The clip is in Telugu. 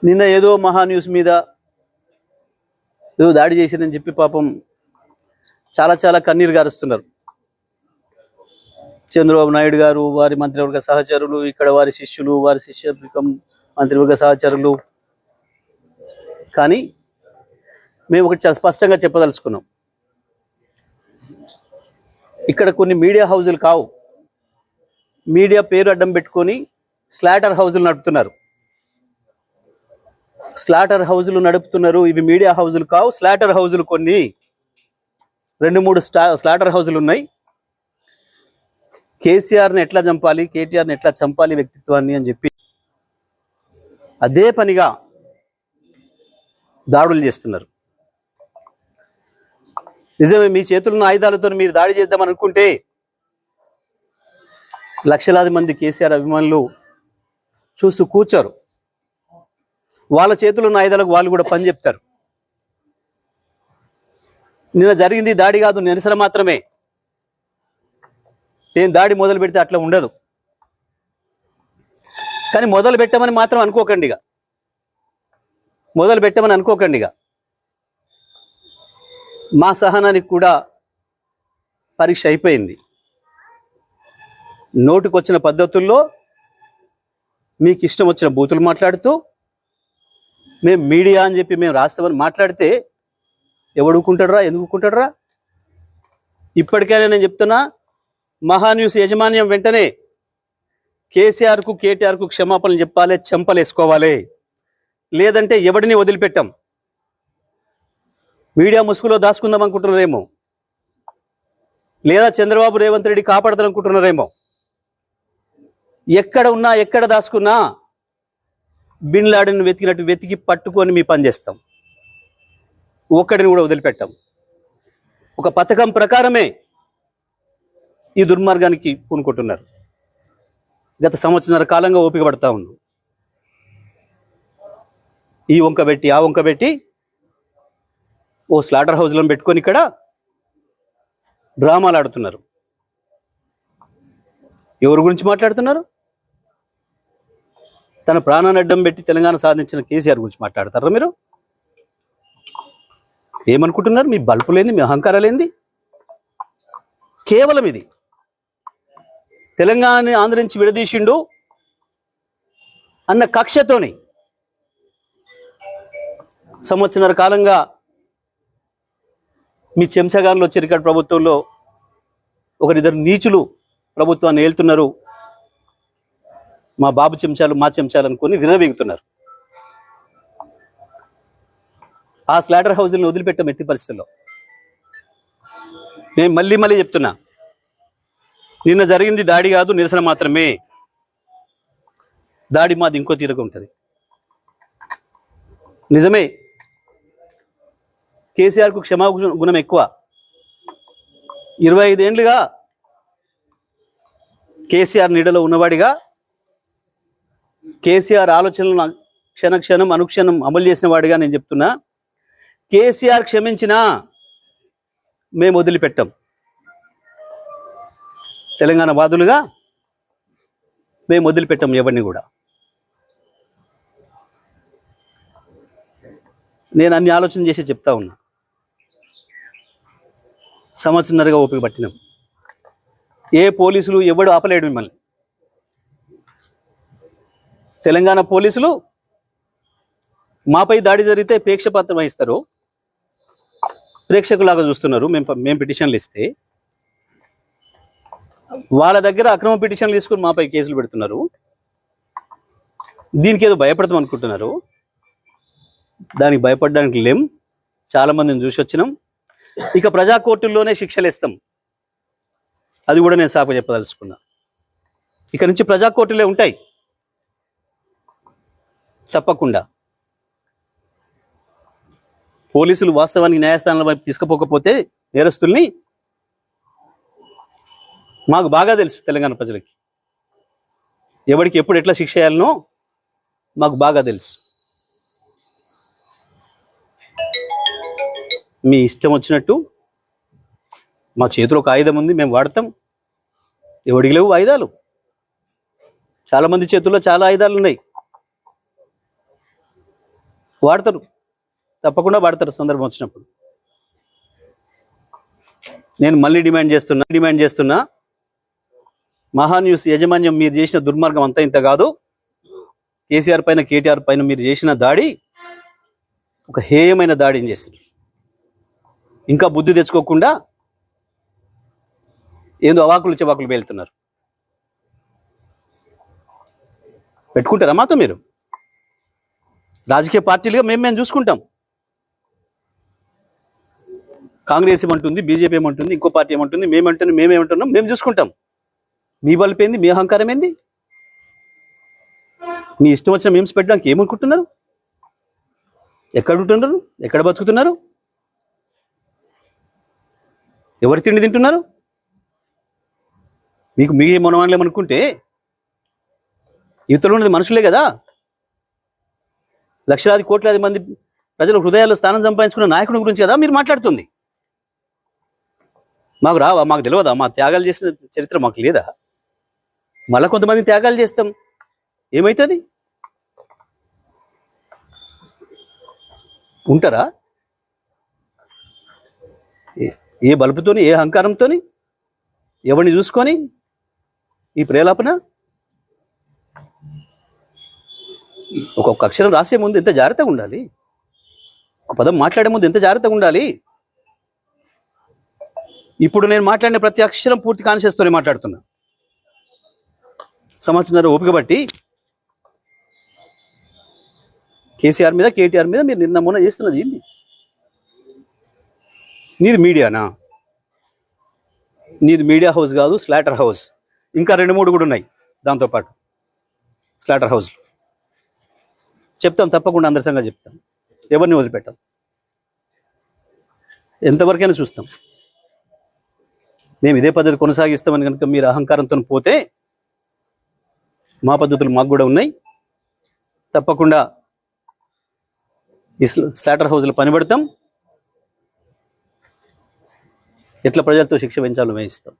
నిన్న ఏదో మహా న్యూస్ మీద ఏదో దాడి చేసిరని చెప్పి పాపం చాలా చాలా కన్నీరు గారుస్తున్నారు. చంద్రబాబు నాయుడు గారు, వారి మంత్రివర్గ సహచరులు, ఇక్కడ వారి శిష్యులు, వారి శిష్యవర్గం మంత్రివర్గ సహచరులు. కానీ మేము ఒకటి చాలా స్పష్టంగా చెప్పదలుచుకున్నాం. ఇక్కడ కొన్ని మీడియా హౌజులు కావు, మీడియా పేరు అడ్డం పెట్టుకొని స్లాటర్ హౌజులు నడుపుతున్నారు. స్లాటర్ హౌజులు నడుపుతున్నారు. ఇవి మీడియా హౌజులు కావు, స్లాటర్ హౌజులు. కొన్ని 2-3 స్లాటర్ హౌజులు ఉన్నాయి. కేసీఆర్ని ఎట్లా చంపాలి, కేటీఆర్ని ఎట్లా చంపాలి వ్యక్తిత్వాన్ని అని చెప్పి అదే పనిగా దాడులు చేస్తున్నారు. నిజమే, మీ చేతుల్లో ఆయుధాలతో మీరు దాడి చేద్దామని అనుకుంటే లక్షలాది మంది కేసీఆర్ అభిమానులు చూస్తూ కూర్చోరు. వాళ్ళ చేతుల్లో ఉన్న ఆయుధాలకు వాళ్ళు కూడా పని చెప్తారు. నిన్న జరిగింది దాడి కాదు, నిరసన మాత్రమే. ఏం దాడి మొదలు పెడితే అట్లా ఉండదు. కానీ మొదలు పెట్టమని మాత్రం అనుకోకండిగా, మొదలు పెట్టమని అనుకోకండిగా. మా సహనానికి కూడా పరీక్ష అయిపోయింది. నోటికొచ్చిన పద్ధతుల్లో మీకు ఇష్టం వచ్చిన బూతులు మాట్లాడుతూ మేము మీడియా అని చెప్పి మేము రాస్తామని మాట్లాడితే ఎవడుకుంటాడరా, ఎందుకుంటాడరా? ఇప్పటికైనా నేను చెప్తున్నా, మహా న్యూస్ యాజమాన్యం వెంటనే కేసీఆర్కు కేటీఆర్కు క్షమాపణలు చెప్పాలి, చెంపలేసుకోవాలి. లేదంటే ఎవడిని వదిలిపెట్టాం. మీడియా ముసుగులో దాచుకుందాం అనుకుంటున్నారేమో, లేదా చంద్రబాబు రేవంత్ రెడ్డి కాపాడతారు అనుకుంటున్నారేమో. ఎక్కడ ఉన్నా, ఎక్కడ దాచుకున్నా బిన్ లాడెన్ వెతికినట్టు వెతికి పట్టుకొని మీ పని చేస్తాం. ఒక్కడిని కూడా వదిలిపెట్టాం. ఒక పథకం ప్రకారమే ఈ దుర్మార్గానికి పూనుకుంటున్నారు. గత సంవత్సరాల కాలంగా ఓపిక పడతా ఉన్నాం. ఈ వంక పెట్టి ఆ వంక పెట్టి ఓ స్లాటర్ హౌస్లను పెట్టుకొని ఇక్కడ డ్రామాలు ఆడుతున్నారు. ఎవరి గురించి మాట్లాడుతున్నారు? తన ప్రాణాన్ని అడ్డం పెట్టి తెలంగాణ సాధించిన కేసీఆర్ గురించి మాట్లాడతారా మీరు? ఏమనుకుంటున్నారు? మీ బల్పులేంది, మీ అహంకారాలేంది? కేవలం ఇది తెలంగాణని ఆంధ్ర నుంచి విడదీసిండు అన్న కక్షతోని సంవత్సరాల కాలంగా మీ చెంచగాన్లో చిరికట్ ప్రభుత్వంలో ఒకరిద్దరు నీచులు ప్రభుత్వాన్ని ఏళ్తున్నారు. మా బాబు చెంచాలు, మా చెంచాలు అనుకొని విర్రవీగుతున్నారు. ఆ స్లాటర్ హౌజులను వదిలిపెట్టాం ఎట్టి పరిస్థితుల్లో. నేను మళ్ళీ చెప్తున్నా, నిన్న జరిగింది దాడి కాదు, నిరసన మాత్రమే. దాడి మాది ఇంకో తీరుగా ఉంటుంది. నిజమే, కేసీఆర్కు క్షమాగుణం ఎక్కువ. 25 ఏళ్ళుగా కేసీఆర్ నీడలో ఉన్నవాడిగా, కేసీఆర్ ఆలోచనలను క్షణక్షణం అనుక్షణం అమలు చేసిన వాడిగా నేను చెప్తున్నా, కేసీఆర్ క్షమించినా మేము వదిలిపెట్టాం. తెలంగాణ వాదులుగా మేము వదిలిపెట్టాం ఎవరిని కూడా. నేను అన్ని ఆలోచన చేసి చెప్తా ఉన్నా. సంవత్సరంన్నరగా ఓపిక పట్టినాం. ఏ పోలీసులు ఎవడు ఆపలేడు మిమ్మల్ని. తెలంగాణ పోలీసులు మాపై దాడి జరిగితే ప్రేక్షపాత్రం వహిస్తారు, ప్రేక్షకులాగా చూస్తున్నారు. మేము పిటిషన్లు ఇస్తే వాళ్ళ దగ్గర అక్రమ పిటిషన్లు తీసుకుని మాపై కేసులు పెడుతున్నారు. దీనికి ఏదో భయపడతాం అనుకుంటున్నారు. దానికి భయపడడానికి లేం. చాలా మందిని చూసి వచ్చినాం. ఇక ప్రజా కోర్టుల్లోనే శిక్షలు ఇస్తాం. అది కూడా నేను సాకు చెప్పదలుచుకున్నా. ఇక నుంచి ప్రజా కోర్టులే ఉంటాయి తప్పకుండా. పోలీసులు వాస్తవానికి న్యాయస్థానాల వైపు తీసుకుపోకపోతే నేరస్తుల్ని మాకు బాగా తెలుసు. తెలంగాణ ప్రజలకి ఎవరికి ఎప్పుడు ఎట్లా శిక్ష చేయాలనో మాకు బాగా తెలుసు. మీ ఇష్టం వచ్చినట్టు, మా చేతిలో ఒక ఆయుధం ఉంది, మేము వాడతాం. ఎవడికి లేవు ఆయుధాలు? చాలా మంది చేతుల్లో చాలా ఆయుధాలు ఉన్నాయి. వాడతారు, తప్పకుండా వాడతారు సందర్భం వచ్చినప్పుడు. నేను మళ్ళీ డిమాండ్ చేస్తున్నా మహాన్యూస్ యాజమాన్యం మీరు చేసిన దుర్మార్గం అంతా ఇంత కాదు. కేసీఆర్ పైన కేటీఆర్ పైన మీరు చేసిన దాడి ఒక హేయమైన దాడిని చేశారు. ఇంకా బుద్ధి తెచ్చుకోకుండా ఏదో అవాకులు చెవాకులు పేలుతున్నారు. పెట్టుకుంటారా మాతో మీరు? రాజకీయ పార్టీలుగా మేము చూసుకుంటాం. కాంగ్రెస్ ఏమంటుంది, బీజేపీ ఏమంటుంది, ఇంకో పార్టీ ఏమంటుంది, మేమేమంటున్నాం, మేము చూసుకుంటాం. మీ బలుపు ఏంది, మీ అహంకారం ఏంది? మీ ఇష్టం వచ్చిన మేమ్స్ పెట్టడానికి ఏమనుకుంటున్నారు? ఎక్కడ ఉంటున్నారు? ఎక్కడ బతుకుతున్నారు? ఎవరి తిండి తింటున్నారు? మీకు మీ మనవాళ్ళేమనుకుంటే యువతలో ఉన్నది మనుషులే కదా. లక్షలాది కోట్లాది మంది ప్రజల హృదయాల్లో స్థానం సంపాదించుకున్న నాయకుడి గురించి కదా మీరు మాట్లాడుతుంది. మాకు రావా? మాకు తెలియదా? మా త్యాగాలు చేసిన చరిత్ర మాకు లేదా? మళ్ళా కొంతమంది త్యాగాలు చేస్తాం, ఏమవుతుంది? ఉంటారా? ఏ బలుపుతోని, ఏ అహంకారంతోని, ఎవరిని చూసుకొని ఈ ప్రేలాపన? ఒక్కొక్క అక్షరం రాసే ముందు ఎంత జాగ్రత్తగా ఉండాలి, ఒక పదం మాట్లాడే ముందు ఎంత జాగ్రత్తగా ఉండాలి. ఇప్పుడు నేను మాట్లాడిన ప్రతి అక్షరం పూర్తి కాన్షియస్తోనే మాట్లాడుతున్నా. సంవత్సరం ఓపిక బట్టి కేసీఆర్ మీద, కేటీఆర్ మీద మీరు నిన్న మొన్న చేస్తున్నది ఏంది? నీది మీడియానా? నీది మీడియా హౌస్ కాదు, స్లాటర్ హౌస్. ఇంకా 2-3 కూడా ఉన్నాయి దాంతోపాటు స్లాటర్ హౌస్. చెప్తాం, తప్పకుండా అందరి సంగతి చెప్తాం. ఎవరిని వదిలిపెట్టాం, ఎంతవరకైనా చూస్తాం. మేము ఇదే పద్ధతి కొనసాగిస్తామని కనుక మీరు అహంకారంతో పోతే మా పద్ధతులు మాకు కూడా ఉన్నాయి. తప్పకుండా ఈ స్లాటర్ హౌస్లో పనిపడతాం. ఎట్లా ప్రజలతో శిక్ష పెంచాలో వేయిస్తాం.